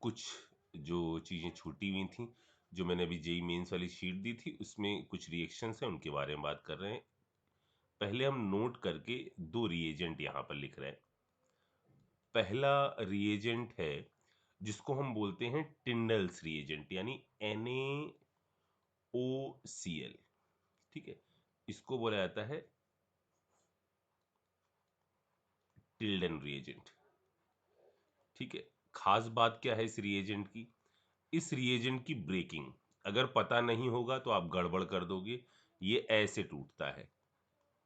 कुछ जो चीज़ें छूटी हुई थी, जो मैंने अभी जेईई मेंस वाली शीट दी थी, उसमें कुछ रिएक्शंस हैं, उनके बारे में बात कर रहे हैं। पहले हम नोट करके 2 रिएजेंट यहाँ पर लिख रहे हैं। पहला रिएजेंट है जिसको हम बोलते हैं टिंडल्स रिएजेंट, यानी NaOCl। ठीक है, इसको बोला जाता है टिल्डन रिएजेंट। ठीक है, खास बात क्या है इस रिएजेंट की? इस रिएजेंट की ब्रेकिंग अगर पता नहीं होगा तो आप गड़बड़ कर दोगे। ये ऐसे टूटता है,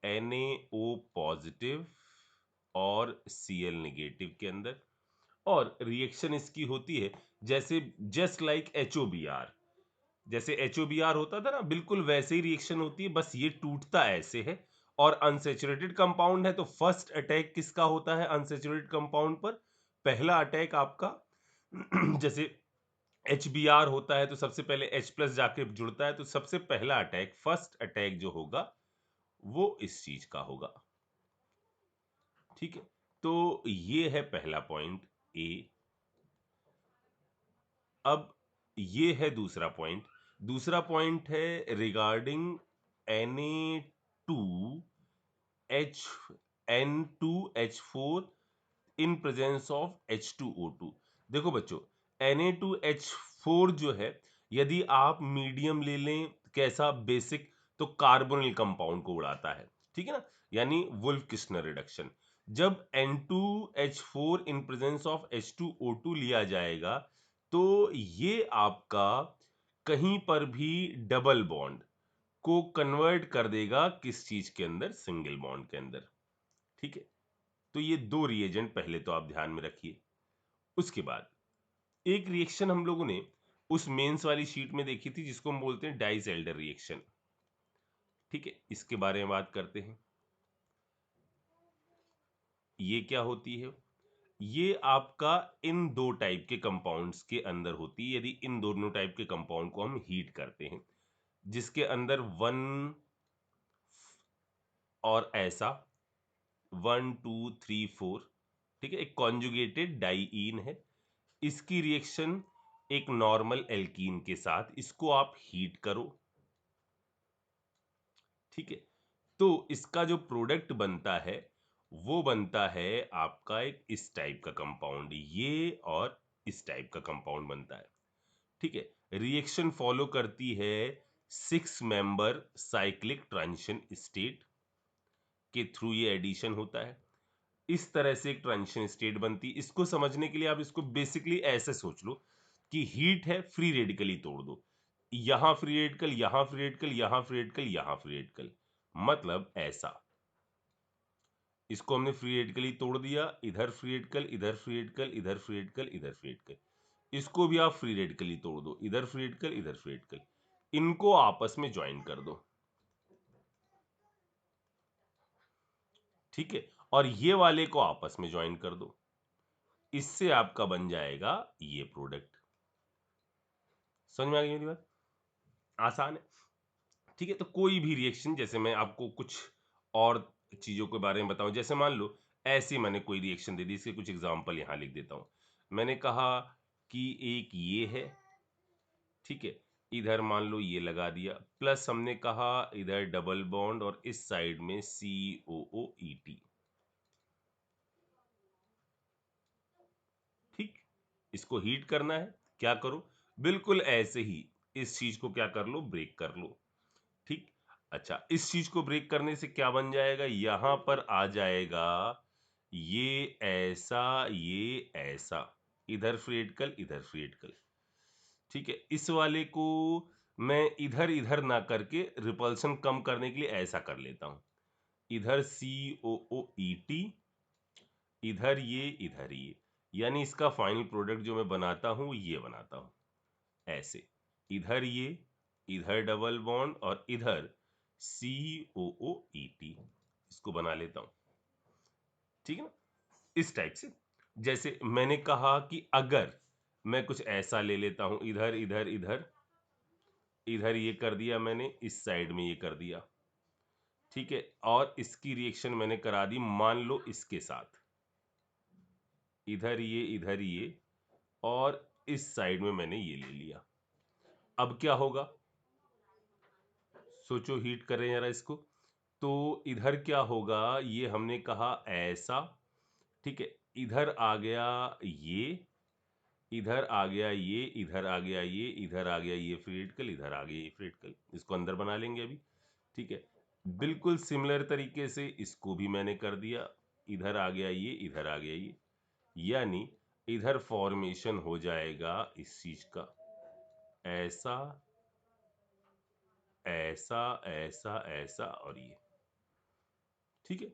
NaO पॉजिटिव और Cl नेगेटिव के अंदर, और रिएक्शन इसकी होती है जैसे जस्ट लाइक HOBr। जैसे HOBr होता था ना, बिल्कुल वैसे ही रिएक्शन होती है, बस ये टूटता ऐसे है। और अनसैचुरेटेड कंपाउंड है तो फर्स्ट अटैक किसका होता है अनसैचुरेटेड कंपाउंड पर? पहला अटैक आपका जैसे HBr होता है तो सबसे पहले H प्लस जाके जुड़ता है, तो सबसे पहला अटैक, फर्स्ट अटैक जो होगा वो इस चीज का होगा। ठीक है, तो ये है पहला पॉइंट ए। अब ये है दूसरा पॉइंट। दूसरा पॉइंट है regarding Na2H N2H4 in presence of H2O2। देखो बच्चों, Na2H4 जो है, यदि आप मीडियम ले लें, कैसा, बेसिक, तो कार्बोनिल कंपाउंड को उड़ाता है। ठीक है ना, यानी वुल्फ किस्नर रिडक्शन। जब N2H4 in presence of H2O2 लिया जाएगा तो ये आपका कहीं पर भी डबल बॉन्ड को कन्वर्ट कर देगा किस चीज के अंदर? सिंगल बॉन्ड के अंदर। ठीक है, तो ये 2 रिएजेंट पहले तो आप ध्यान में रखिए। उसके बाद एक रिएक्शन हम लोगों ने उस मेंस वाली शीट में देखी थी जिसको हम बोलते हैं डाइसएल्डर रिएक्शन। ठीक है, इसके बारे में बात करते हैं। ये क्या होती है? ये आपका इन 2 टाइप के कंपाउंड्स के अंदर होती है। यदि इन दोनों टाइप के कंपाउंड को हम हीट करते हैं, जिसके अंदर 1 और ऐसा 1 2 3 4, ठीक है, एक कॉन्जुगेटेड डाइईन है। इसकी रिएक्शन एक नॉर्मल एल्कीन के साथ, इसको आप हीट करो। ठीक है, तो इसका जो प्रोडक्ट बनता है वो बनता है आपका एक इस टाइप का कंपाउंड, ये और इस टाइप का कंपाउंड बनता है। ठीक है, रिएक्शन फॉलो करती है 6 मेंबर साइक्लिक ट्रांजिशन स्टेट के थ्रू, ये एडिशन होता है। इस तरह से एक ट्रांजिशन स्टेट बनती है। इसको समझने के लिए आप इसको बेसिकली ऐसे सोच लो कि हीट है, फ्री रेडिकल ही तोड़ दो। यहां फ्री रेडिकल, यहां फ्री रेडिकल, यहां फ्री रेडिकल, यहां फ्री रेडिकल, मतलब ऐसा। इसको हमने फ्री रेडिकली तोड़ दिया, इधर फ्री रेडिकल, इधर फ्री रेडिकल, इधर फ्री रेडिकल, इधर फ्री रेडिकल। इसको भी आप फ्री रेडिकली तोड़ दो, इधर फ्री रेडिकल, इधर फ्री रेडिकल। इनको आपस में ज्वाइन कर दो। ठीक है, और ये वाले को आपस में ज्वाइन कर दो। इससे आपका बन जाएगा ये प्रोडक्ट। समझ में आ गई मेरी बात? आसान है। ठीक है, तो कोई भी रिएक्शन, जैसे मैं आपको कुछ और चीजों के बारे में बताऊं, जैसे मान लो ऐसे मैंने कोई रिएक्शन दे दी, इसके कुछ एग्जांपल यहां लिख देता हूं। मैंने कहा कि एक ये है, ठीक है, इधर मान लो ये लगा दिया, प्लस हमने कहा इधर डबल बॉन्ड और इस साइड में COOET। ठीक, इसको हीट करना है, क्या करो, बिल्कुल ऐसे ही इस चीज को क्या कर लो, ब्रेक कर लो। ठीक, अच्छा, इस चीज को ब्रेक करने से क्या बन जाएगा? यहां पर आ जाएगा ये ऐसा, ये ऐसा, इधर फ्री रेडिकल, इधर फ्री रेडिकल। ठीक है, इस वाले को मैं इधर इधर ना करके रिपल्सन कम करने के लिए ऐसा कर लेता हूं, इधर COOET, इधर ये, यानी इसका फाइनल प्रोडक्ट जो मैं बनाता हूं ये बनाता हूं ऐसे, इधर ये, इधर डबल बॉन्ड और इधर COOET, इसको बना लेता हूं। ठीक है ना, इस टाइप से। जैसे मैंने कहा कि अगर मैं कुछ ऐसा ले लेता हूं, इधर इधर इधर, इधर ये कर दिया मैंने, इस साइड में ये कर दिया। ठीक है, और इसकी रिएक्शन मैंने करा दी मान लो इसके साथ, इधर ये, और इस साइड में मैंने ये ले लिया। अब क्या होगा, सोचो, हीट करें जरा इसको। तो इधर क्या होगा, ये हमने कहा ऐसा, ठीक है, इधर आ गया ये, इधर आ गया ये, इधर आ गया ये, इधर आ गया ये फ्रीडिकल, इधर आ गया ये फ्रीडिकल, इसको अंदर बना लेंगे अभी। ठीक है, बिल्कुल सिमिलर तरीके से इसको भी मैंने कर दिया, इधर आ गया ये, इधर आ गया ये, यानी इधर फॉर्मेशन हो जाएगा इस चीज का, ऐसा ऐसा ऐसा ऐसा और ये। ठीक है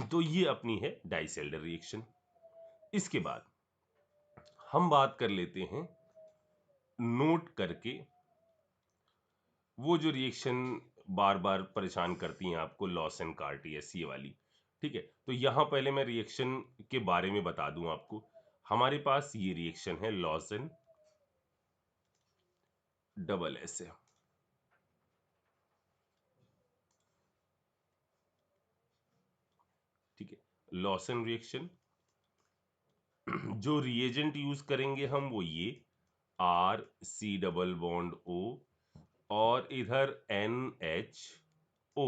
तो ये अपनी है डाइसेल्डर रिएक्शन। इसके बाद हम बात कर लेते हैं नोट करके वो जो रिएक्शन बार बार परेशान करती हैं आपको, लॉसन कार्टियस ये वाली। ठीक है, तो यहां पहले मैं रिएक्शन के बारे में बता दूं आपको। हमारे पास ये रिएक्शन है लॉसन डबल एस है। ठीक है, लॉसन रिएक्शन, जो रिएजेंट यूज करेंगे हम वो ये R C double bond O, और इधर NHO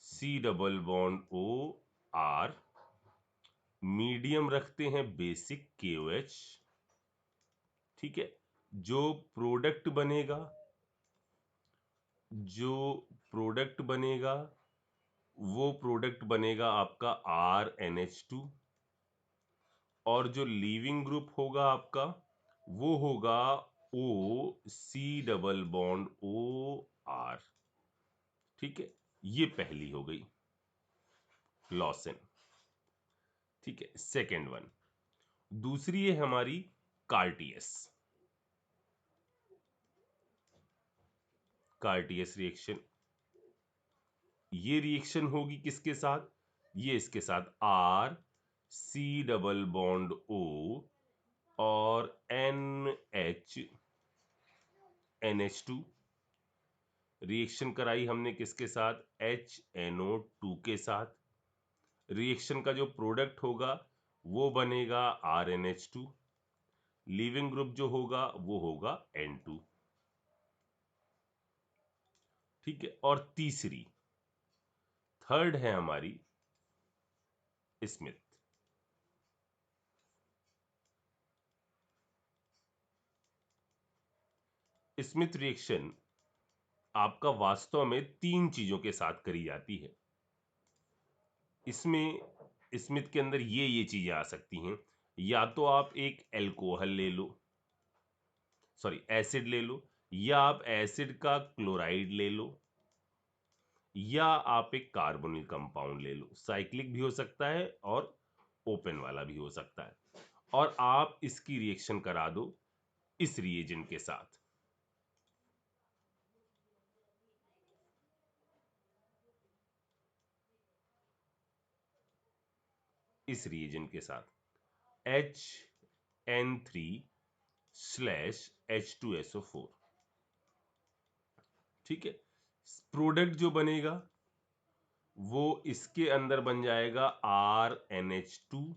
C double bond O R, medium रखते हैं बेसिक KOH। ठीक है, जो प्रोडक्ट बनेगा, जो प्रोडक्ट बनेगा वो प्रोडक्ट बनेगा आपका RNH2, और जो लीविंग ग्रुप होगा आपका वो होगा O C double bond OR। ठीक है, ये पहली हो गई लॉसन। ठीक है, सेकेंड वन, दूसरी है हमारी कार्टियस। कार्टियस रिएक्शन, ये रिएक्शन होगी किसके साथ, ये इसके साथ R C double bond O और NH NH2। रिएक्शन कराई हमने किसके साथ, HNO2 के साथ। रिएक्शन का जो प्रोडक्ट होगा वो बनेगा RNH2, लीविंग ग्रुप जो होगा वो होगा N2। ठीक है, और तीसरी, थर्ड है हमारी स्मिथ। स्मिथ रिएक्शन आपका वास्तव में तीन चीजों के साथ करी जाती है। इसमें स्मिथ के अंदर ये चीजें आ सकती हैं, या तो आप एक एल्कोहल ले लो, सॉरी एसिड ले लो, या आप एसिड का क्लोराइड ले लो, या आप एक कार्बोनिल कंपाउंड ले लो, साइक्लिक भी हो सकता है और ओपन वाला भी हो सकता है, और आप इसकी रिएक्शन करा दो इस रिएजेंट के साथ। इस रिएजेंट के साथ HN3/H2SO4। ठीक है, प्रोडक्ट जो बनेगा वो इसके अंदर बन जाएगा RNH2,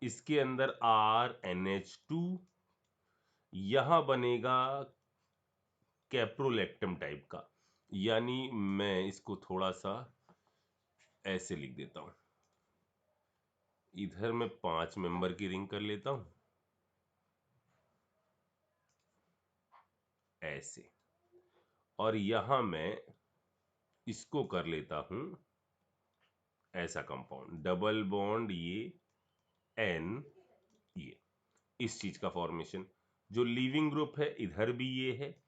इसके अंदर RNH2, यहां बनेगा कैप्रोलेक्टम टाइप का, यानी मैं इसको थोड़ा सा ऐसे लिख देता हूं, इधर मैं 5 मेंबर की रिंग कर लेता हूं ऐसे, और यहां मैं इसको कर लेता हूं ऐसा कंपाउंड, डबल बॉन्ड ये N, ये इस चीज का फॉर्मेशन। जो लीविंग ग्रुप है इधर भी ये है,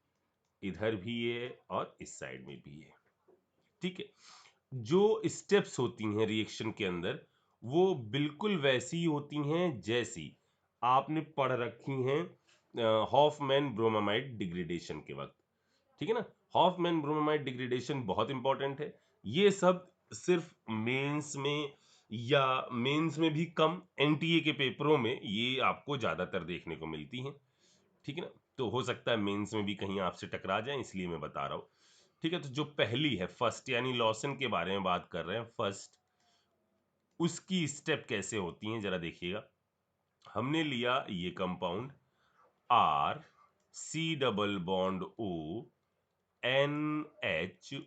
इधर भी ये है, और इस साइड में भी है। ठीक है, जो स्टेप्स होती हैं रिएक्शन के अंदर वो बिल्कुल वैसी ही होती हैं जैसी आपने पढ़ रखी हैं हॉफमैन ब्रोमामाइड डिग्रेडेशन के वक्त। ठीक है ना, हॉफमैन ब्रोमामाइड डिग्रेडेशन बहुत इंपॉर्टेंट है। ये सब सिर्फ मेंस में, या मेंस में भी कम, एनटीए के पेपरों में ये आपको ज्यादातर देखने को मिलती हैं। ठीक है ना, तो हो सकता है मेंस में भी कहीं आपसे टकरा जाए, इसलिए मैं बता रहा हूं। ठीक है, तो जो पहली है फर्स्ट, यानी लॉसन के बारे में बात कर रहे हैं फर्स्ट, उसकी स्टेप कैसे होती हैं जरा देखिएगा। हमने लिया ये compound R C double bond O NHO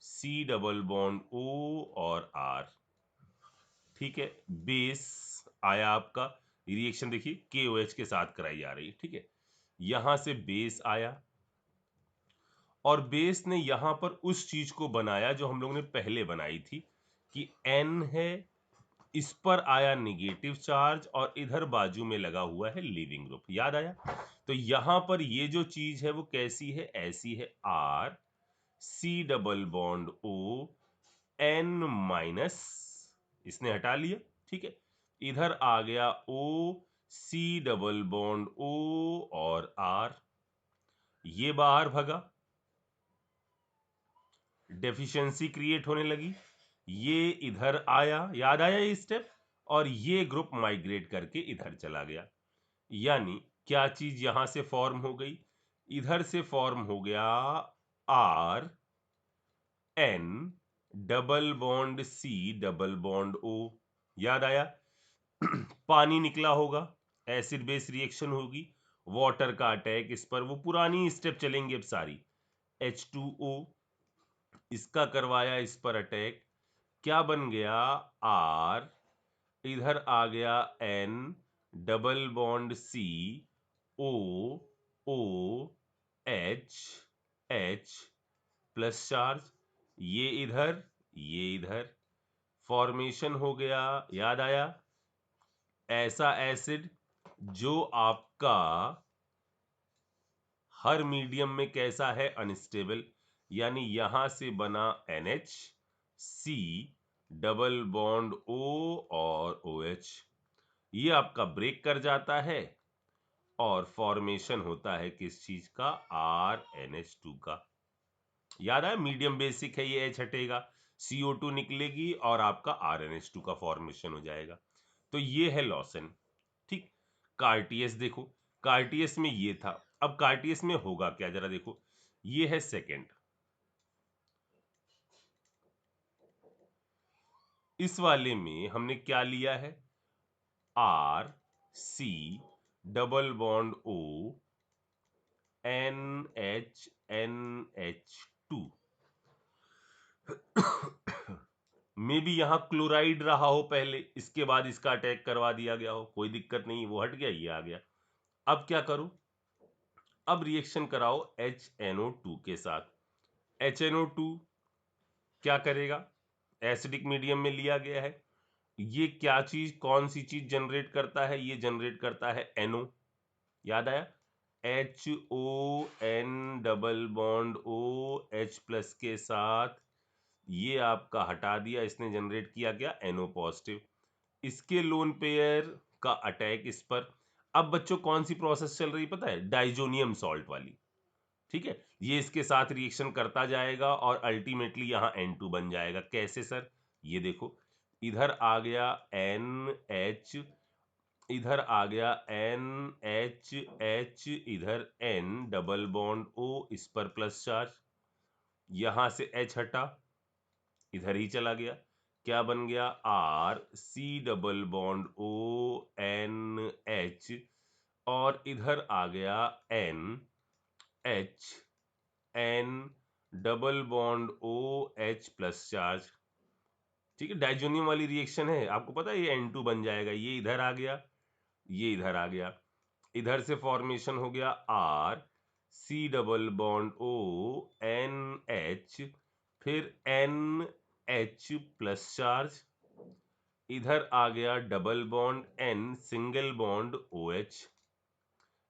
C double bond O और R। ठीक है, बेस आया आपका, रिएक्शन देखिए KOH के साथ कराई जा रही है। ठीक है, यहां से बेस आया और बेस ने यहां पर उस चीज को बनाया जो हम लोगों ने पहले बनाई थी कि N है, इस पर आया निगेटिव चार्ज और इधर बाजू में लगा हुआ है लीविंग ग्रुप। याद आया? तो यहां पर ये जो चीज है वो कैसी है? ऐसी है। R C double bond O N minus, इसने हटा लिया। ठीक है, इधर आ गया O C double bond O और R, ये बाहर भगा, डेफिशिएंसी क्रिएट होने लगी, ये इधर आया। याद आया ये स्टेप? और ये ग्रुप माइग्रेट करके इधर चला गया। यानी क्या चीज यहां से फॉर्म हो गई? इधर से फॉर्म हो गया R N double bond C double bond O। याद आया? पानी निकला होगा, एसिड बेस रिएक्शन होगी, वाटर का अटैक इस पर, वो पुरानी स्टेप चलेंगे अब सारी। H2O, इसका करवाया इस पर अटैक, क्या बन गया? R, इधर आ गया N double bond C O O H H plus charge, ये इधर ये इधर, फॉर्मेशन हो गया। याद आया? ऐसा एसिड जो आपका हर मीडियम में कैसा है? अनस्टेबल। यानी यहां से बना NH C double bond O और OH, ये आपका ब्रेक कर जाता है और फॉर्मेशन होता है किस चीज का? RNH2 का। याद आया? मीडियम बेसिक है, ये H हटेगा, CO2 निकलेगी और आपका RNH2 का फॉर्मेशन हो जाएगा। तो ये है लॉसेन। ठीक, कार्टियस देखो, कार्टियस में ये था, अब कार्टियस में होगा क्या जरा देखो, ये है सेकंड, इस वाले में हमने क्या लिया है? R C double bond O NH2 मे भी यहां क्लोराइड रहा हो पहले, इसके बाद इसका अटैक करवा दिया गया हो, कोई दिक्कत नहीं, वो हट गया, ये आ गया। अब क्या करूं? अब रिएक्शन कराओ HNO2 के साथ। HNO2 क्या करेगा? एसिडिक मीडियम में लिया गया है, ये क्या चीज, कौन सी चीज जनरेट करता है? ये जनरेट करता है NO। याद आया? HON double bond O H plus के साथ, ये आपका हटा दिया, इसने जनरेट किया क्या? NO positive. इसके लोन पेयर का अटैक इस पर। अब बच्चों कौन सी प्रोसेस चल रही पता है? डाइजोनियम सॉल्ट वाली। ठीक है, ये इसके साथ रिएक्शन करता जाएगा और अल्टीमेटली यहां N2 बन जाएगा। कैसे सर? ये देखो, इधर आ गया NH, इधर आ गया NHH, इधर N डबल बॉन्ड O, इस पर प्लस चार्ज, यहां से H हटा, इधर ही चला गया, क्या बन गया? R C double bond O NH, और इधर आ गया N H N double bond O H plus charge. ठीक है, डाइजोनियम वाली रिएक्शन है, आपको पता है ये N2 बन जाएगा, ये इधर आ गया, ये इधर आ गया, इधर से फॉर्मेशन हो गया R C double bond O NH, फिर NH प्लस चार्ज, इधर आ गया double bond N single bond OH,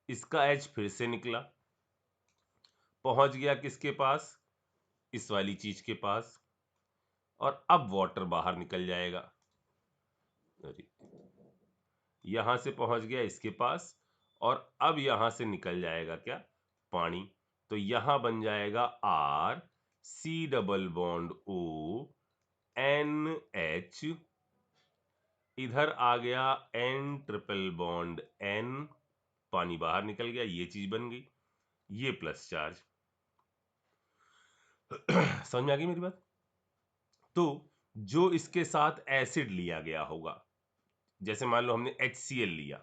इसका H फिर से निकला, पहुंच गया किसके पास? इस वाली चीज के पास, और अब वाटर बाहर निकल जाएगा। अरे, यहां से पहुंच गया इसके पास, और अब यहां से निकल जाएगा क्या? पानी। तो यहां बन जाएगा R C double bond O NH, इधर आ गया N ट्रिपल बॉन्ड N, पानी बाहर निकल गया, ये चीज बन गई, ये प्लस चार्ज। समझ में आ गई मेरी बात? तो जो इसके साथ एसिड लिया गया होगा, जैसे मान लो हमने HCl लिया,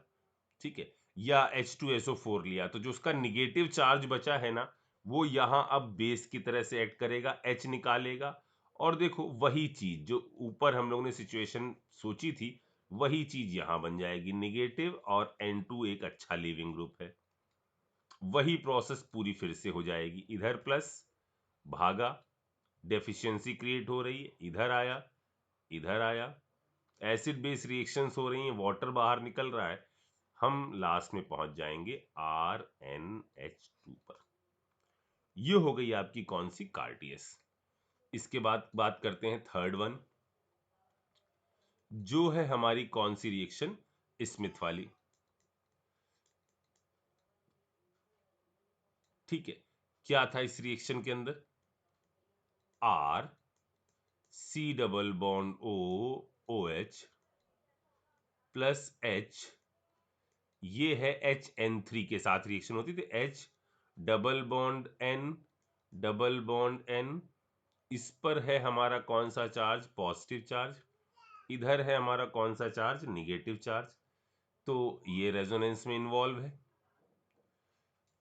ठीक है, या H2SO4 लिया, तो जो उसका निगेटिव चार्ज बचा है ना, वो यहाँ अब बेस की तरह से एक्ट करेगा, H निकालेगा, और देखो वही चीज जो ऊपर हम लोगों ने सिचुएशन सोची थी, वही चीज यहाँ बन जाएगी, निगेटिव और N2 एक अच्छा लीविंग ग्रुप है। वही प्रोसेस पूरी फिर से हो जाएगी, इधर प्लस भागा, डेफिशिएंसी क्रिएट हो रही है, इधर आया, एसिड बेस रिएक्शंस हो रही हैं, वाटर बाहर निकल रहा है, हम लास्ट में पहुंच जाएंगे RnH2 पर। ये हो गई आपकी कौन सी, कार्टियस। इसके बाद बात करते हैं थर्ड वन, जो है हमारी कौन सी रिएक्शन, स्मिथ वाली। ठीक है, क्या था इस रिएक्शन के अंदर, R C double bond O OH plus H, ये है HN3 के साथ रिएक्शन होती थी, H डबल बॉन्ड N, इस पर है हमारा कौन सा चार्ज, पॉजिटिव चार्ज, इधर है हमारा कौन सा चार्ज, निगेटिव चार्ज, तो ये रेजोनेंस में इन्वॉल्व है,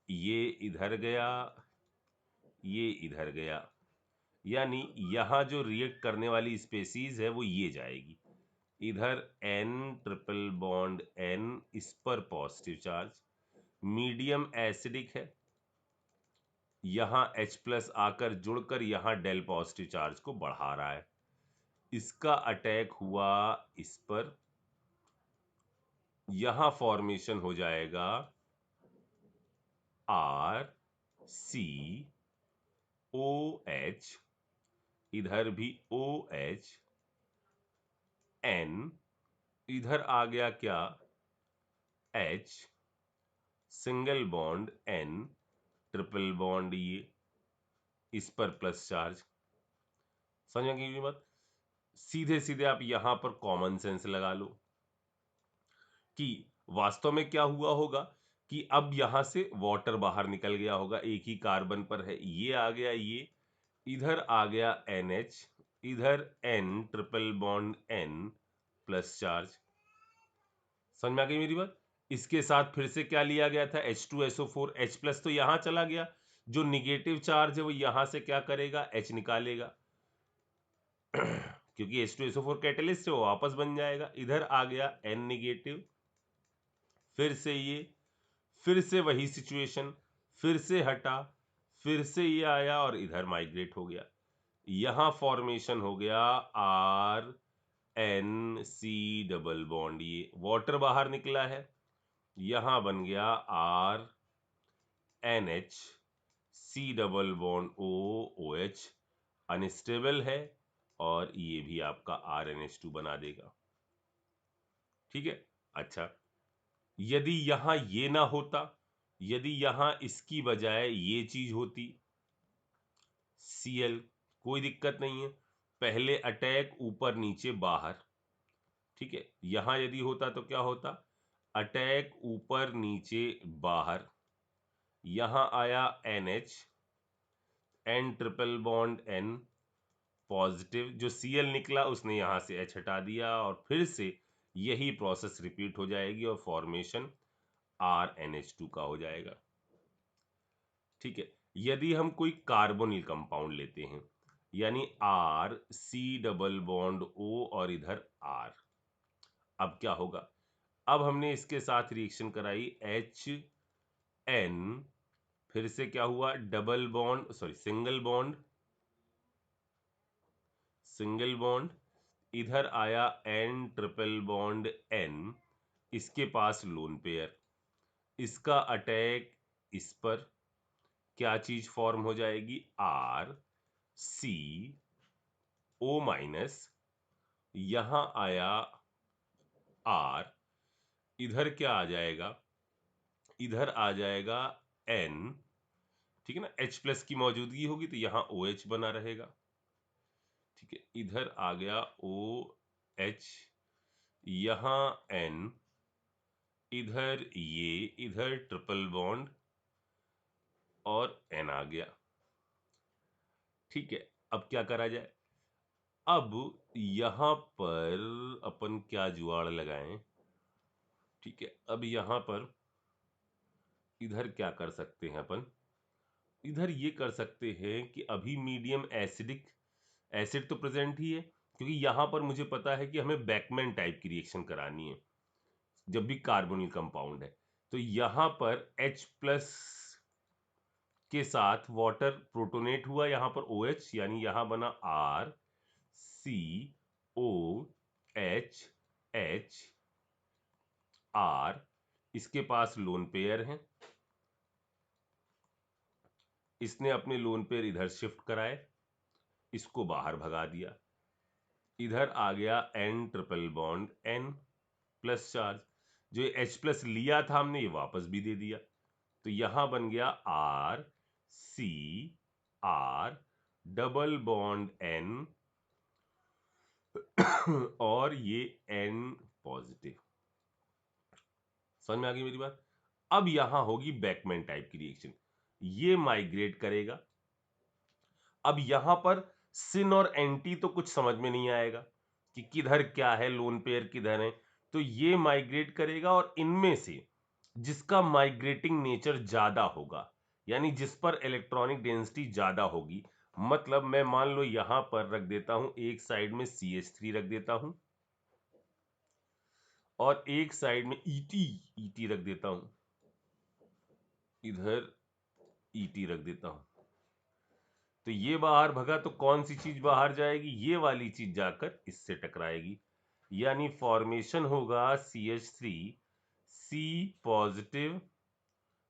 ये इधर गया, ये इधर गया, यानी यहां जो रिएक्ट करने वाली स्पेसीज है वो ये जाएगी, इधर N ट्रिपल बॉन्ड N, इस पर पॉजिटिव चार्ज, मीडियम एसिडिक है, यहां H प्लस आकर जुड़कर यहां डेल पॉजिटिव चार्ज को बढ़ा रहा है, इसका अटैक हुआ इस पर, यहां फॉर्मेशन हो जाएगा R C OH, इधर भी OH N, इधर आ गया क्या, H single bond N triple bond, ये इस पर प्लस चार्ज। समझ गई बात, सीधे सीधे आप यहां पर कॉमन सेंस लगा लो कि वास्तव में क्या हुआ होगा कि अब यहां से वाटर बाहर निकल गया होगा, एक ही कार्बन पर है, ये आ गया, ये इधर आ गया NH, इधर N triple bond N plus charge. समझ में आ गई मेरी बात, इसके साथ फिर से क्या लिया गया था, H2SO4, H प्लस तो यहां चला गया, जो निगेटिव चार्ज है वो यहां से क्या करेगा, H निकालेगा क्योंकि H2SO4 कैटलिस्ट है, वो वापस बन जाएगा, इधर आ गया N निगेटिव, फिर से ये, फिर से वही सिचुएशन, फिर से हटा, फिर से ये आया और इधर माइग्रेट हो गया, यहां फॉर्मेशन हो गया RNC डबल बॉन्ड, ये वाटर बाहर निकला है, यहां बन गया RNHC double bond OH, unstable है, और ये भी आपका RNH2 बना देगा। ठीक है, अच्छा, यदि यहां ये ना होता, यदि यहां इसकी बजाय ये चीज होती, Cl, कोई दिक्कत नहीं है, पहले अटैक ऊपर नीचे बाहर, ठीक है, यहां यदि होता तो क्या होता, अटैक ऊपर नीचे बाहर, यहां आया NH, N triple bond N positive, जो Cl निकला उसने यहां से H हटा दिया, और फिर से यही प्रोसेस रिपीट हो जाएगी और फॉर्मेशन RNH2 का हो जाएगा। ठीक है, यदि हम कोई कार्बोनिल कंपाउंड लेते हैं, यानी R C double bond O और इधर R, अब क्या होगा, अब हमने इसके साथ रिएक्शन कराई HN, फिर से क्या हुआ, double bond, sorry single bond, इधर आया N ट्रिपल बॉन्ड N, इसके पास लोन पेयर, इसका अटैक इस पर, क्या चीज फॉर्म हो जाएगी, R C O माइनस, यहां आया R, इधर क्या आ जाएगा, इधर आ जाएगा N, ठीक है ना, H प्लस की मौजूदगी होगी तो यहां OH बना रहेगा, ठीक है, इधर आ गया OH, यहां N, इधर ये, इधर ट्रिपल बॉन्ड और N आ गया। ठीक है, अब क्या करा जाए, अब यहां पर अपन क्या जुगाड़ लगाएं, ठीक है, अब यहां पर इधर क्या कर सकते हैं अपन, इधर ये कर सकते हैं कि अभी मीडियम एसिडिक, एसिड तो प्रेजेंट ही है क्योंकि यहां पर मुझे पता है कि हमें बैकमैन टाइप की रिएक्शन करानी है जब भी कार्बोनिल कंपाउंड है। तो यहां पर H प्लस के साथ वाटर प्रोटोनेट हुआ, यहां पर OH, यानी यहां बना RCOHR। इसके पास लोन पेयर है, इसने अपने लोन पेयर इधर शिफ्ट कराए, इसको बाहर भगा दिया, इधर आ गया N triple bond N plus charge, जो H प्लस लिया था हमने ये वापस भी दे दिया, तो यहां बन गया RCR डबल बॉन्ड N और ये N पॉजिटिव। समझ में आ गई मेरी बात। अब यहां होगी बैकमैन टाइप की रिएक्शन, ये माइग्रेट करेगा। अब यहां पर सिन और एंटी तो कुछ समझ में नहीं आएगा कि किधर क्या है, लोन पेयर किधर है, तो ये माइग्रेट करेगा और इनमें से जिसका माइग्रेटिंग नेचर ज्यादा होगा, यानी जिस पर इलेक्ट्रॉनिक डेंसिटी ज्यादा होगी, मतलब मैं मान लो यहां पर रख देता हूं, एक साइड में CH3 रख देता हूं और एक साइड में ET रख देता हूं, इधर ET रख देता हूं, तो ये बाहर भगा तो कौन सी चीज बाहर जाएगी, ये वाली चीज जाकर इससे टकराएगी, यानी फॉर्मेशन होगा CH3 C positive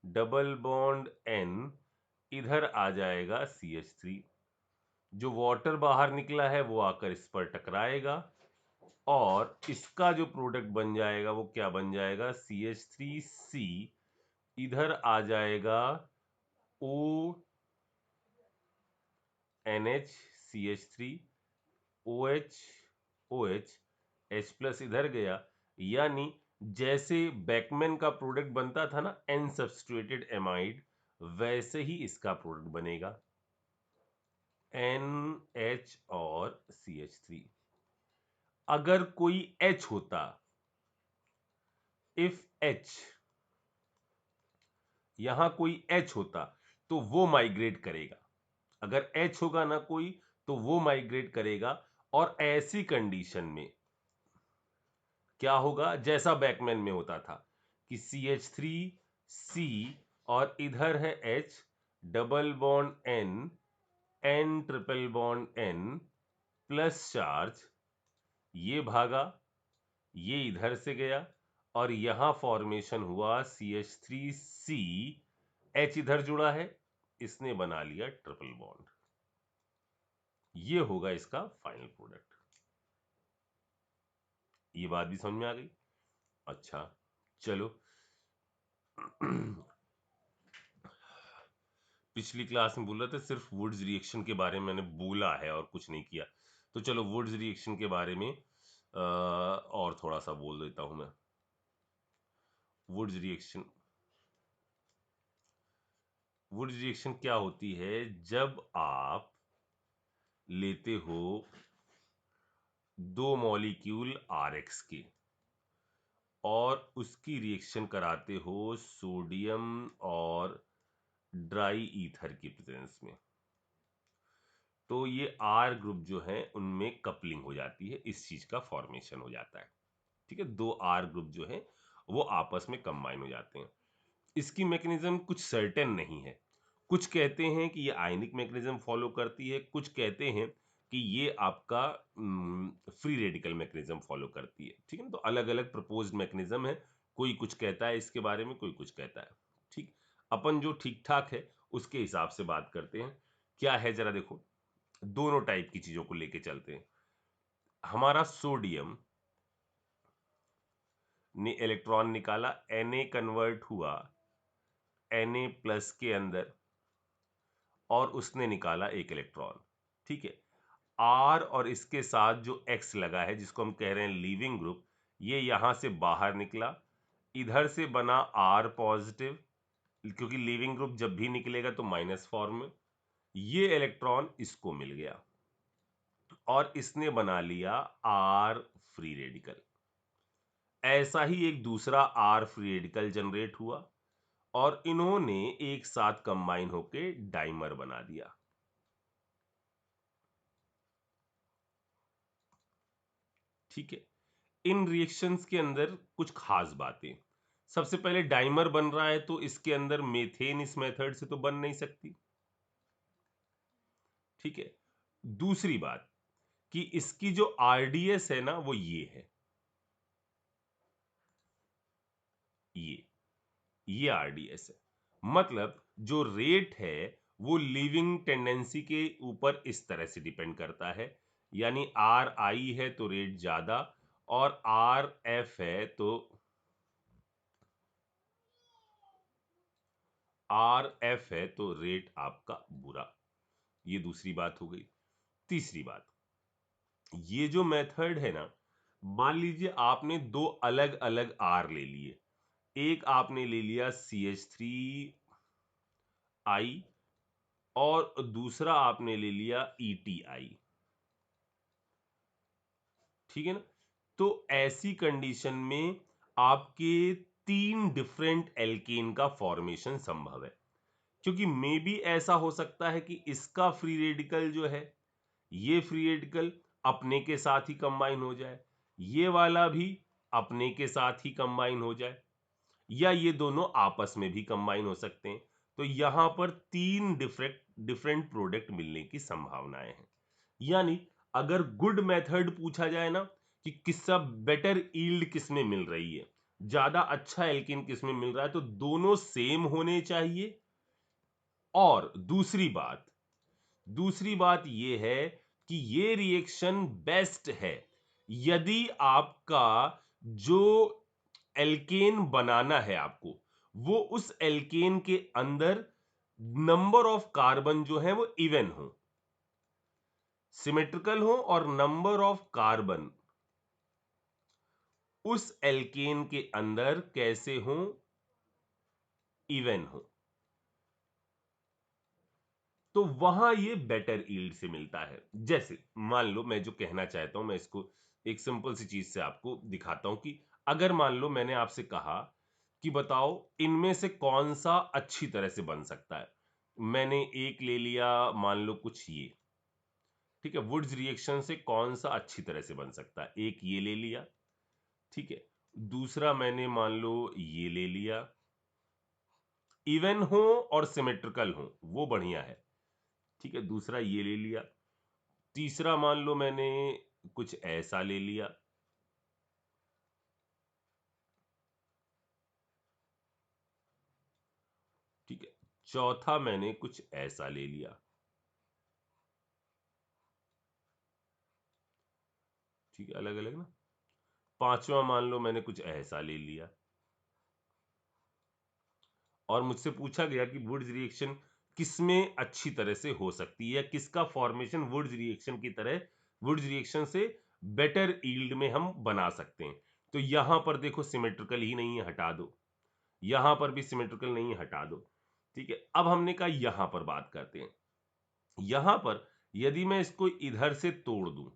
double bond N, इधर आ जाएगा CH3, जो वाटर बाहर निकला है वो आकर इस पर टकराएगा और इसका जो प्रोडक्ट बन जाएगा वो क्या बन जाएगा, CH3C, इधर आ जाएगा ONH CH3 OH H plus इधर गया, यानी जैसे बैकमैन का प्रोडक्ट बनता था ना N सब्स्टिट्यूटेड एमाइड, वैसे ही इसका प्रोडक्ट बनेगा NH और CH3। अगर कोई H होता, इफ H, यहां कोई H होता तो वो माइग्रेट करेगा, अगर H होगा ना कोई तो वो माइग्रेट करेगा, और ऐसी कंडीशन में क्या होगा, जैसा बैकमैन में होता था कि CH3C और इधर है H double bond N triple bond N plus charge, ये भागा, ये इधर से गया और यहां फॉर्मेशन हुआ CH3C, H इधर जुड़ा है, इसने बना लिया ट्रिपल बॉन्ड, ये होगा इसका फाइनल प्रोडक्ट। ये बात भी समझ में आ गई। अच्छा चलो पिछली क्लास में बोल रहे थे सिर्फ वुड्स रिएक्शन के बारे में मैंने बोला है और कुछ नहीं किया, तो चलो वुड्स रिएक्शन के बारे में और थोड़ा सा बोल देता हूं मैं। वुड्स रिएक्शन, वुड्स रिएक्शन क्या होती है, जब आप लेते हो दो मॉलिक्यूल RX के और उसकी रिएक्शन कराते हो सोडियम और ड्राई ईथर की प्रेजेंस में, तो ये R ग्रुप जो है उनमें कपलिंग हो जाती है, इस चीज का फॉर्मेशन हो जाता है। ठीक है, दो R ग्रुप जो है वो आपस में कंबाइन हो जाते हैं। इसकी मैकेनिज्म कुछ सर्टेन नहीं है, कुछ कहते हैं कि ये आयनिक मैकेनिज्म फॉलो करती है, कुछ कहते हैं कि ये आपका फ्री रेडिकल मैकेनिज्म फॉलो करती है। ठीक है ना, तो अलग अलग प्रपोज्ड मैकेनिज्म है, कोई कुछ कहता है इसके बारे में, कोई कुछ कहता है। ठीक, अपन जो ठीक ठाक है उसके हिसाब से बात करते हैं। क्या है जरा देखो, दोनों टाइप की चीजों को लेके चलते हैं। हमारा सोडियम ने इलेक्ट्रॉन निकाला, Na कन्वर्ट हुआ Na प्लस के अंदर और उसने निकाला एक इलेक्ट्रॉन। ठीक है, R और इसके साथ जो X लगा है जिसको हम कह रहे हैं लीविंग ग्रुप, ये यहां से बाहर निकला, इधर से बना R पॉजिटिव, क्योंकि लीविंग ग्रुप जब भी निकलेगा तो माइनस फॉर्म में, ये इलेक्ट्रॉन इसको मिल गया और इसने बना लिया R फ्री रेडिकल। ऐसा ही एक दूसरा R फ्री रेडिकल जनरेट हुआ और इन्होंने एक साथ कंबाइन होके डाइमर बना दिया। ठीक है, इन रिएक्शंस के अंदर कुछ खास बातें। सबसे पहले डाइमर बन रहा है तो इसके अंदर मेथेन इस मेथड से तो बन नहीं सकती। ठीक है, दूसरी बात कि इसकी जो आरडीएस है ना वो ये है, ये आरडीएस है। मतलब जो रेट है वो लिविंग टेंडेंसी के ऊपर इस तरह से डिपेंड करता है, यानी आर आई है तो रेट ज्यादा, और आर एफ है तो रेट आपका बुरा। ये दूसरी बात हो गई। तीसरी बात, ये जो मेथड है ना, मान लीजिए आपने दो अलग अलग आर ले लिए, एक आपने ले लिया CH3I और दूसरा आपने ले लिया ETI। ठीक है ना, तो ऐसी कंडीशन में आपके तीन डिफरेंट एल्केन का फॉर्मेशन संभव है, क्योंकि मे बी ऐसा हो सकता है कि इसका फ्री रेडिकल जो है, ये फ्री रेडिकल अपने के साथ ही कंबाइन हो जाए, ये वाला भी अपने के साथ ही कंबाइन हो जाए, या ये दोनों आपस में भी कंबाइन हो सकते हैं। तो यहां पर तीन डिफरेंट डिफरेंट प्रोडक्ट मिलने की संभावनाएं हैं। यानी अगर गुड मेथड पूछा जाए ना कि किसका बेटर ईल्ड किस में मिल रही है, ज्यादा अच्छा एल्किन किस में मिल रहा है, तो दोनों सेम होने चाहिए। और दूसरी बात यह है कि ये रिएक्शन बेस्ट है यदि आपका जो एल्केन बनाना है आपको, वो उस एल्केन के अंदर नंबर ऑफ कार्बन जो है वो इवन हो, सिमेट्रिकल हो, और नंबर ऑफ कार्बन उस एल्केन के अंदर कैसे हो, इवन हो, तो वहां ये बेटर ईल्ड से मिलता है। जैसे मान लो, मैं जो कहना चाहता हूं, मैं इसको एक सिंपल सी चीज से आपको दिखाता हूं कि अगर मान लो मैंने आपसे कहा कि बताओ इनमें से कौन सा अच्छी तरह से बन सकता है, मैंने एक ले लिया, मान लो कुछ ये, ठीक है, वुड्स रिएक्शन से कौन सा अच्छी तरह से बन सकता है, एक ये ले लिया। ठीक है, दूसरा मैंने मान लो ये ले लिया, इवन हो और सिमेट्रिकल हो वो बढ़िया है। ठीक है, दूसरा ये ले लिया। तीसरा मान लो मैंने कुछ ऐसा ले लिया। ठीक है, चौथा मैंने कुछ ऐसा ले लिया। ठीक है, अलग अलग ना। पांचवा मान लो मैंने कुछ ऐसा ले लिया, और मुझसे पूछा गया कि वुड्स रिएक्शन किसमें अच्छी तरह से हो सकती है, किसका फॉर्मेशन वुड्स रिएक्शन की तरह, वुड्स रिएक्शन से बेटर ईल्ड में हम बना सकते हैं। तो यहां पर देखो सिमेट्रिकल ही नहीं है, हटा दो, यहां पर भी सिमेट्रिकल नहीं है, हटा दो। ठीक है, अब हमने कहा यहां पर बात करते हैं। यहां पर यदि मैं इसको इधर से तोड़ दूं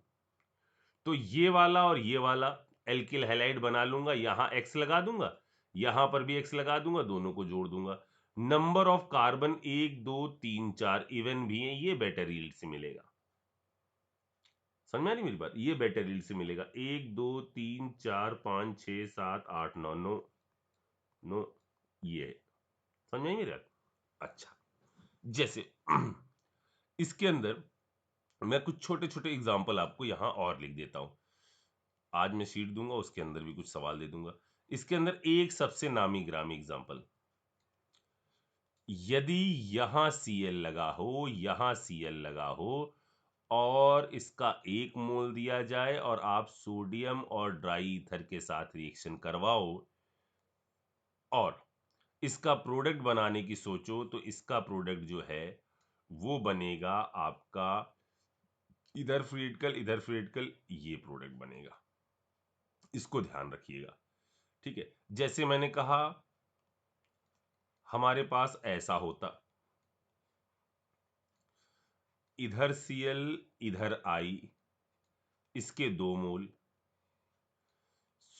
तो ये वाला और ये वाला एल्किल हैलाइड बना लूंगा, यहां एक्स लगा दूंगा, यहां पर भी एक्स लगा दूंगा, दोनों को जोड़ दूंगा। नंबर ऑफ कार्बन 1 2 3 4 इवन भी है, ये बेटर यील्ड से मिलेगा। समझ में आ रही मेरी बात, ये बेटर यील्ड से मिलेगा। 1 2 3 4 5 6 7 8 9 9, ये है। समझ में आई मेरी बात। अच्छा, जैसे इसके अंदर मैं कुछ छोटे छोटे एग्जाम्पल आपको यहां और लिख देता हूं। आज मैं शीट दूंगा, उसके अंदर भी कुछ सवाल दे दूंगा। इसके अंदर एक सबसे नामी ग्रामी एग्जाम्पल, यदि यहां Cl लगा हो, यहां Cl लगा हो, और इसका 1 मोल दिया जाए और आप सोडियम और ड्राई ईथर के साथ रिएक्शन करवाओ और इसका प्रोडक्ट बनाने की सोचो, तो इसका प्रोडक्ट जो है वो बनेगा आपका, इधर फ्री रेडिकल इधर फ्री रेडिकल, ये प्रोडक्ट बनेगा। इसको ध्यान रखिएगा। ठीक है, जैसे मैंने कहा हमारे पास ऐसा होता, इधर Cl इधर I, इसके 2 मोल,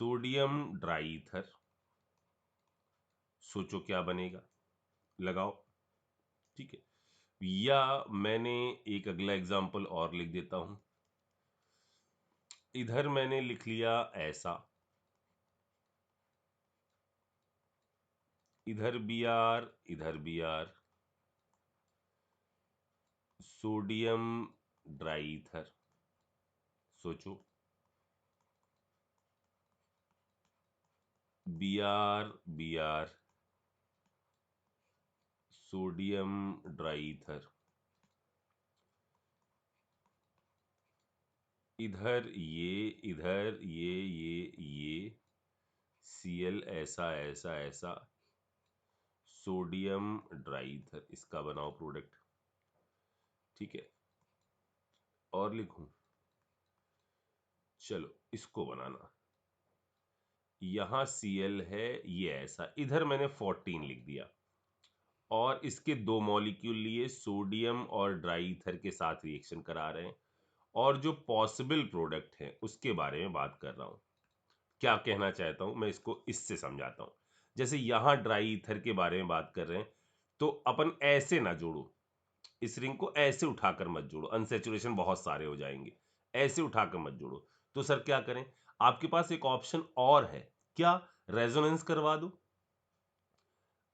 सोडियम ड्राई ईथर, सोचो क्या बनेगा, लगाओ। ठीक है, या मैंने एक अगला एग्जांपल और लिख देता हूं। इधर मैंने लिख लिया ऐसा, इधर Br, इधर Br, सोडियम ड्राई ईथर। सोचो, Br, Br, sodium dry ether, इधर ये, इधर ये Cl ऐसा ऐसा ऐसा, सोडियम ड्राई ईथर, इसका बनाओ प्रोडक्ट। ठीक है, और लिखूं, चलो इसको बनाना। यहां Cl है, ये ऐसा, इधर मैंने 14 लिख दिया और इसके दो मॉलिक्यूल लिए, सोडियम और ड्राई ईथर के साथ रिएक्शन करा रहे हैं और जो पॉसिबल प्रोडक्ट है उसके बारे में बात कर रहा हूं। क्या कहना चाहता हूं मैं, इसको इससे समझाता हूं। जैसे यहां ड्राई ईथर के बारे में बात कर रहे हैं तो अपन ऐसे ना जोड़ो, इस रिंग को ऐसे उठाकर मत जोड़ो, अनसैचुरेशन बहुत सारे हो जाएंगे। ऐसे उठाकर मत जोड़ो। तो सर क्या करें, आपके पास एक ऑप्शन और है, क्या, रेजोनेंस करवा दो।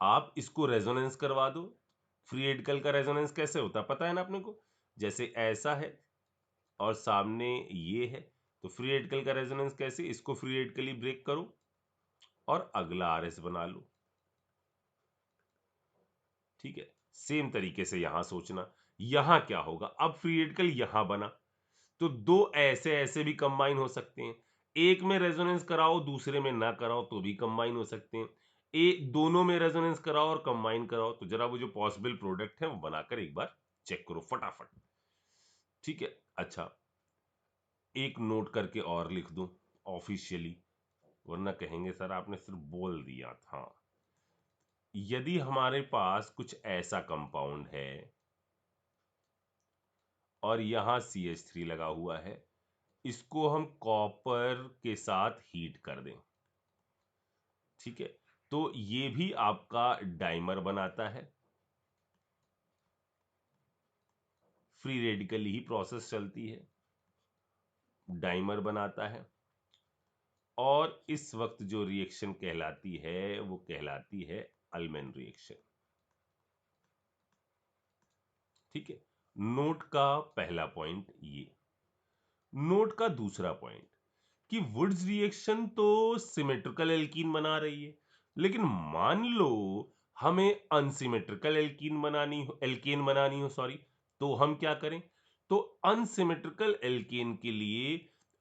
आप इसको रेजोनेंस करवा दो। फ्री रेडिकल का रेजोनेंस कैसे होता है पता है ना अपने को, जैसे ऐसा है और सामने ये है, तो फ्री रेडिकल का रेजोनेंस कैसे, इसको फ्री रेडिकली ब्रेक करो और अगला आरएस बना लो। ठीक है, सेम तरीके से यहां सोचना, यहां क्या होगा, अब फ्री रेडिकल यहां बना तो दो ऐसे ऐसे भी कंबाइन हो सकते हैं, एक में रेजोनेंस कराओ दूसरे में ना कराओ तो भी कंबाइन हो सकते हैं, दोनों में रेजोनेंस कराओ और कंबाइन कराओ, तो जरा वो जो पॉसिबल प्रोडक्ट है वो बनाकर एक बार चेक करो फटाफट। ठीक है, अच्छा एक नोट करके और लिख दूं ऑफिशियली, वरना कहेंगे सर आपने सिर्फ बोल दिया था। यदि हमारे पास कुछ ऐसा कंपाउंड है और यहां CH3 लगा हुआ है, इसको हम कॉपर के साथ हीट कर दें, ठीक है, तो ये भी आपका डाइमर बनाता है, फ्री रेडिकल ही प्रोसेस चलती है, डाइमर बनाता है और इस वक्त जो रिएक्शन कहलाती है वो कहलाती है अल्मेन रिएक्शन। ठीक है, नोट का पहला पॉइंट ये। नोट का दूसरा पॉइंट कि वुड्स रिएक्शन तो सिमेट्रिकल एल्कीन बना रही है, लेकिन मान लो हमें अनसिमेट्रिकल एल्केन बनानी हो सॉरी, तो हम क्या करें, तो अनसिमेट्रिकल एल्केन के लिए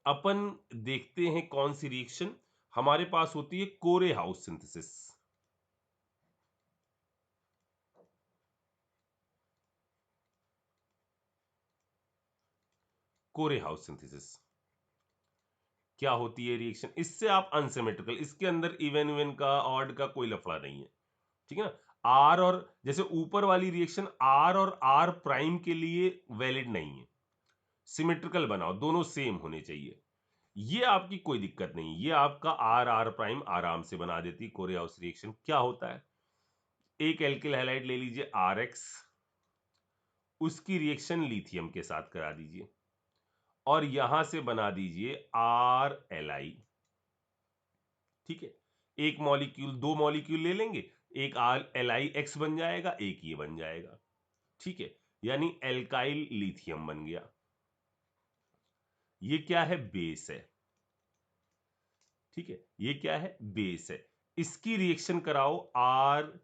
अपन देखते हैं कौन सी रिएक्शन हमारे पास होती है, कोरे हाउस सिंथेसिस। कोरे हाउस सिंथेसिस क्या होती है रिएक्शन, इससे आप अनसिमेट्रिकल, इसके अंदर इवन इवन का ऑड का कोई लफड़ा नहीं है, ठीक है ना। आर और जैसे ऊपर वाली रिएक्शन आर और आर प्राइम के लिए वैलिड नहीं है, सिमेट्रिकल बनाओ, दोनों सेम होने चाहिए, ये आपकी कोई दिक्कत नहीं, ये आपका आर आर प्राइम आराम से बना देती कोरे हाउस रिएक्शन। क्या होता है, एक एल्किल हैलाइड ले लीजिए आर एक्स, उसकी रिएक्शन लिथियम के साथ करा दीजिए और यहां से बना दीजिए आर एल आई। ठीक है, एक मॉलिक्यूल, दो मॉलिक्यूल ले लेंगे, एक आर एल आई एक्स बन जाएगा, एक ये बन जाएगा। ठीक है, यानी एल्काइल लिथियम बन गया। ये क्या है, बेस है। ठीक है, ये क्या है, बेस है। इसकी रिएक्शन कराओ, आर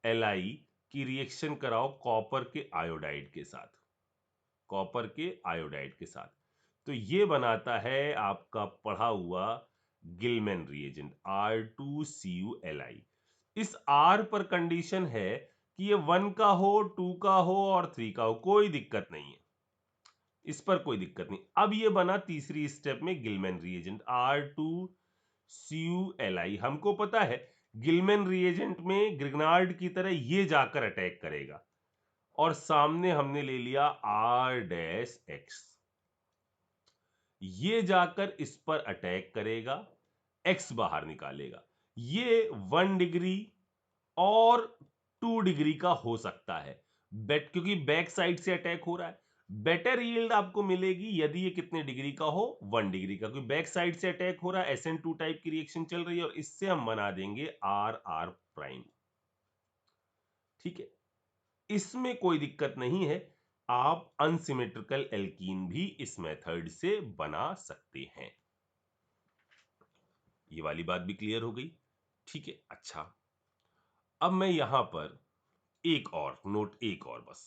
एल आई की रिएक्शन कराओ कॉपर के आयोडाइड के साथ, कॉपर के आयोडाइड के साथ, तो ये बनाता है आपका पढ़ा हुआ गिलमैन रिएजेंट R2CuLi। इस R पर कंडीशन है कि ये 1 का हो, 2 का हो और 3 का हो, कोई दिक्कत नहीं है, इस पर कोई दिक्कत नहीं। अब ये बना तीसरी स्टेप में गिलमैन रिएजेंट R2CuLi। हमको पता है गिलमैन रिएजेंट में ग्रिग्नार्ड की तरह ये जाकर अटैक करेगा और सामने हमने ले लिया R-X, ये जाकर इस पर अटैक करेगा, X बाहर निकालेगा, ये 1 डिग्री और 2 डिग्री का हो सकता है, क्योंकि बैक साइड से अटैक हो रहा है। बेटर यील्ड आपको मिलेगी यदि ये कितने डिग्री का हो, 1 डिग्री का, क्योंकि बैक साइड से अटैक हो रहा है, SN2 टाइप की रिएक्शन चल रही है और इससे हम बना देंगे RR प्राइम। ठीक है, इसमें कोई दिक्कत नहीं है, आप अनसिमेट्रिकल एल्कीन भी इस मेथड से बना सकते हैं। ये वाली बात भी क्लियर हो गई। ठीक है, अच्छा अब मैं यहां पर एक और बस,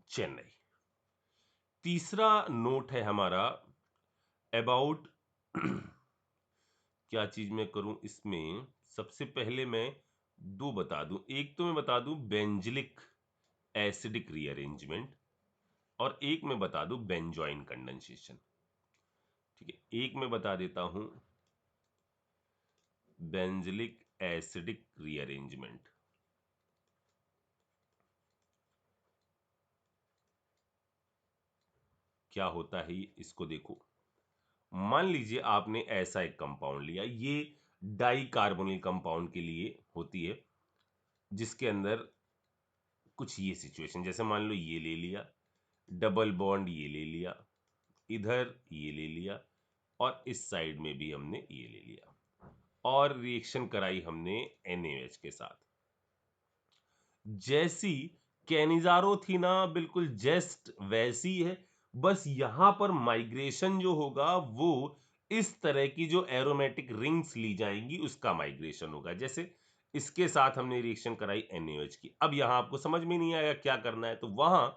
चेन्नई। तीसरा नोट है हमारा अबाउट क्या चीज मैं करूं इसमें, सबसे पहले मैं दो बता दूं। एक तो मैं बता दूं बेंजिलिक एसिडिक रीअरेंजमेंट, और एक मैं बता दूं बेंजोइन कंडेंसेशन। ठीक है, एक मैं बता देता हूं बेंजिलिक एसिडिक रीअरेंजमेंट। क्या होता है इसको देखो। मान लीजिए आपने ऐसा एक कंपाउंड लिया, ये डाई कार्बोनिल कंपाउंड के लिए होती है, जिसके अंदर कुछ ये सिचुएशन, जैसे मान लो ये ले लिया, डबल बॉन्ड ये ले लिया, इधर ये ले लिया, और इस साइड में भी हमने ये ले लिया, और रिएक्शन कराई हमने NaOH के साथ। जैसी कैनिजारो थी ना, बिल्कुल जस्ट वैसी है, बस यहां पर माइग्रेशन जो होगा वो इस तरह की जो एरोमेटिक रिंग्स ली जाएंगी उसका माइग्रेशन होगा। जैसे इसके साथ हमने रिएक्शन कराई NaOH की, अब यहां आपको समझ में नहीं आएगा क्या करना है, तो वहां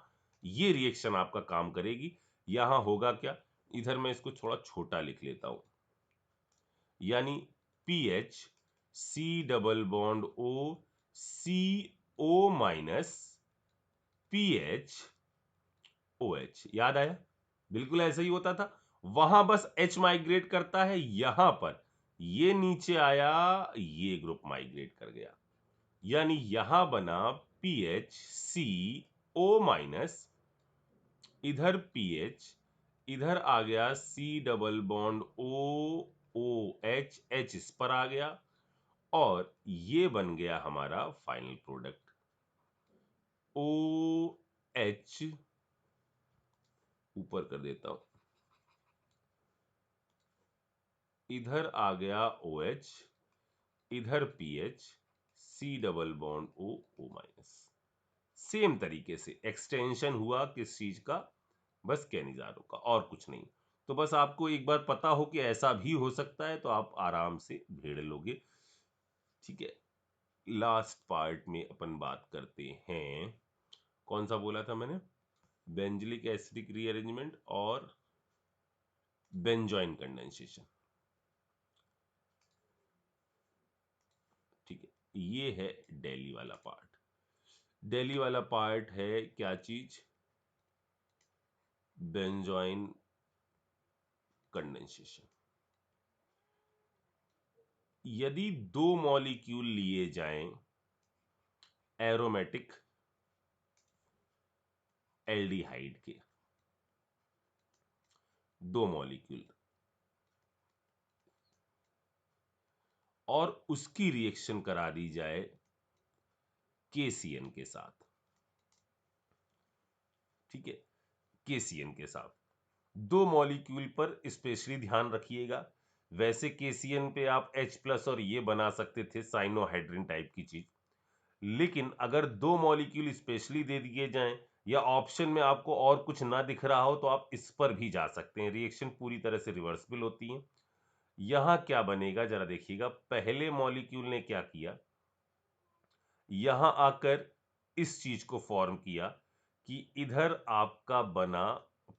ये रिएक्शन आपका काम करेगी। यहां होगा क्या, इधर मैं इसको थोड़ा छोटा लिख लेता हूं, यानी PH C double bond O CO minus PH OH। याद आया, बिल्कुल ऐसा ही होता था, वहां बस H माइग्रेट करता है, यहां पर ये नीचे आया, ये ग्रुप माइग्रेट कर गया, यानी यहां बना PHCO माइनस, इधर PH, इधर आ गया C double bond OH, H इस पर आ गया, और ये बन गया हमारा फाइनल प्रोडक्ट OH। ऊपर कर देता हूं, इधर आ गया OH, इधर PH, C double bond O minus. Same तरीके से एक्सटेंशन हुआ किस चीज का, बस कैनिजारो का, और कुछ नहीं। तो बस आपको एक बार पता हो कि ऐसा भी हो सकता है तो आप आराम से भेड़ लोगे। ठीक है, लास्ट पार्ट में अपन बात करते हैं, कौन सा बोला था मैंने, बेंजिलिक एसिडिक रीअरेंजमेंट और बेंजोइन कंडेंसेशन। ठीक है, ये है दिल्ली वाला पार्ट। दिल्ली वाला पार्ट है क्या चीज, बेंजोइन कंडेंसेशन। यदि दो मॉलिक्यूल लिए जाएं एरोमेटिक एल्डिहाइड के, दो मॉलिक्यूल, और उसकी रिएक्शन करा दी जाए KCN के साथ। ठीक है, KCN के साथ दो मॉलिक्यूल पर स्पेशली ध्यान रखिएगा। वैसे KCN पे आप H प्लस और ये बना सकते थे साइनोहाइड्रिन टाइप की चीज, लेकिन अगर दो मॉलिक्यूल स्पेशली दे दिए जाएं या ऑप्शन में आपको और कुछ ना दिख रहा हो तो आप इस पर भी जा सकते हैं, रिएक्शन पूरी तरह से रिवर्सिबल होती है। यहां क्या बनेगा जरा देखिएगा, पहले मॉलिक्यूल ने क्या किया, यहां आकर इस चीज को फॉर्म किया कि इधर आपका बना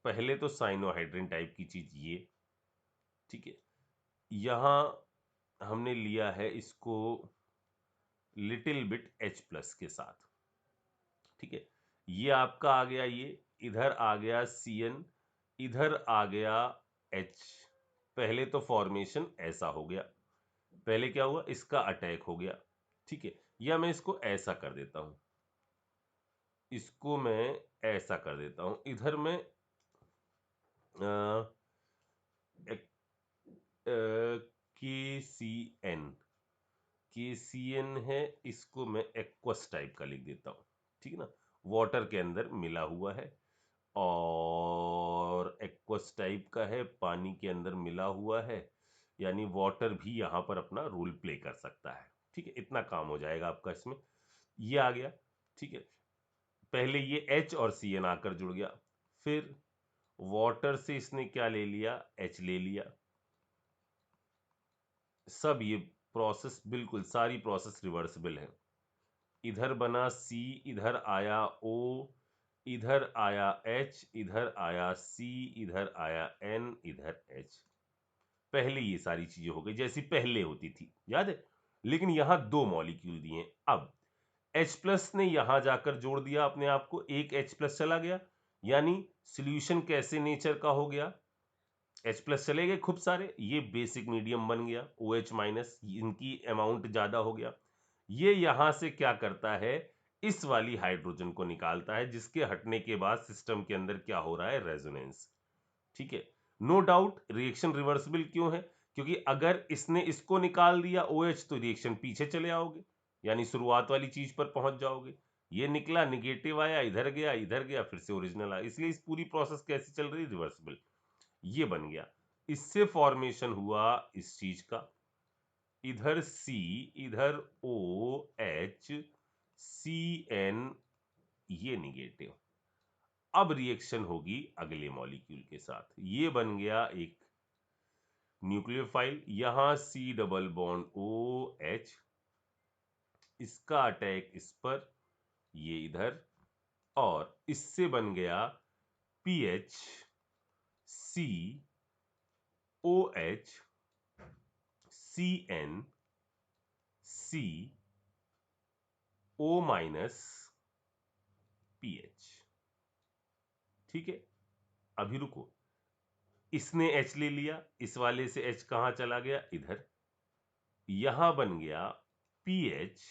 पहले तो साइनोहाइड्रिन टाइप की चीज ये। ठीक है, यहां हमने लिया है इसको लिटिल बिट H प्लस के साथ। ठीक है, ये आपका आ गया, ये इधर आ गया CN, इधर आ गया H। पहले तो फॉर्मेशन ऐसा हो गया, पहले क्या हुआ, इसका अटैक हो गया। ठीक है, या मैं इसको ऐसा कर देता हूं, इसको मैं ऐसा कर देता हूं, इधर मैं KCN, KCN है, इसको मैं एक्वस टाइप का लिख देता हूँ, ठीक है ना, वाटर के अंदर मिला हुआ है और एक्वस टाइप का है, पानी के अंदर मिला हुआ है, यानी वाटर भी यहाँ पर अपना रोल प्ले कर सकता है, ठीक है। इतना काम हो जाएगा आपका इसमें, ये आ गया, ठीक है। पहले ये H और CN आकर जुड़ गया, फिर वाटर से इसने क्या ले लिया, H ले लिया। सब ये प्रोसेस बिल्कुल सारी प्रोसेस रिवर्सिबल है। इधर बना C, इधर आया O, इधर आया H, इधर आया C, इधर आया N, इधर H। पहले ये सारी चीजें हो गई जैसी पहले होती थी, याद है। लेकिन यहां दो मॉलिक्यूल दिए, अब H प्लस ने यहां जाकर जोड़ दिया अपने आप को, एक H प्लस चला गया, यानी सॉल्यूशन कैसे नेचर का हो गया, H प्लस चले गए खूब सारे, ये बेसिक मीडियम बन गया, OH माइनस, इनकी अमाउंट ज्यादा हो गया। ये यहां से क्या करता है, इस वाली हाइड्रोजन को निकालता है, जिसके हटने के बाद सिस्टम के अंदर क्या हो रहा है, रेजोनेंस, ठीक है। नो डाउट रिएक्शन रिवर्सिबल क्यों है, क्योंकि अगर इसने इसको निकाल दिया OH तो रिएक्शन पीछे चले आओगे, यानी शुरुआत वाली चीज पर पहुंच जाओगे। ये निकला निगेटिव आया, इधर गया, फिर से ओरिजिनल आया, इसलिए इस पूरी प्रोसेस कैसी चल रही है, रिवर्सिबल। ये बन गया, इससे फॉर्मेशन हुआ इस चीज का, इधर C, इधर OH, CN, ये निगेटिव। अब रिएक्शन होगी अगले मॉलिक्यूल के साथ, ये बन गया एक न्यूक्लियोफाइल, यहां C डबल बॉन्ड OH, इसका अटैक इस पर, ये इधर, और इससे बन गया PH, C, OH, CN, C, O minus, PH, ठीक है। अभी रुको, इसने H ले लिया, इस वाले से H कहां चला गया, इधर, यहां बन गया PH,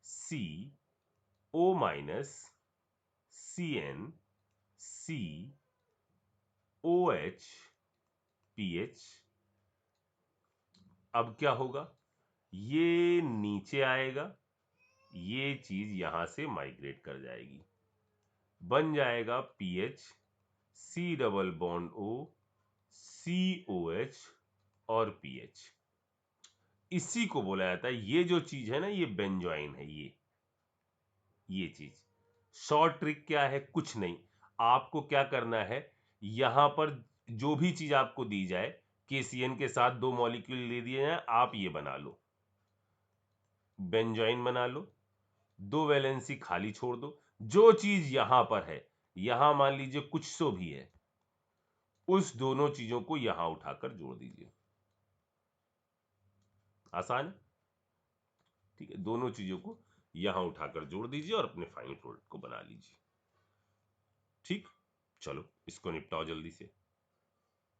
C, O minus, CN, C, OH, PH। अब क्या होगा, ये नीचे आएगा, ये चीज यहां से माइग्रेट कर जाएगी, बन जाएगा PH, C double bond O, COH और PH। इसी को बोला जाता है, ये जो चीज है ना, ये बेंजोइन है, ये चीज। शॉर्ट ट्रिक क्या है, कुछ नहीं, आपको क्या करना है, यहां पर जो भी चीज आपको दी जाए, KCN के साथ दो मॉलिक्यूल ले दिए जाए, आप ये बना लो, बेंजोइन बना लो, दो वैलेंसी खाली छोड़ दो, जो चीज यहां पर है, यहां मान लीजिए कुछ सो भी है, उस दोनों चीजों को यहां उठाकर जोड़ दीजिए, आसान है, ठीक है। दोनों चीजों को यहां उठाकर जोड़ दीजिए और अपने फाइनल प्रोडक्ट को बना लीजिए, ठीक। चलो इसको निपटाओ जल्दी से।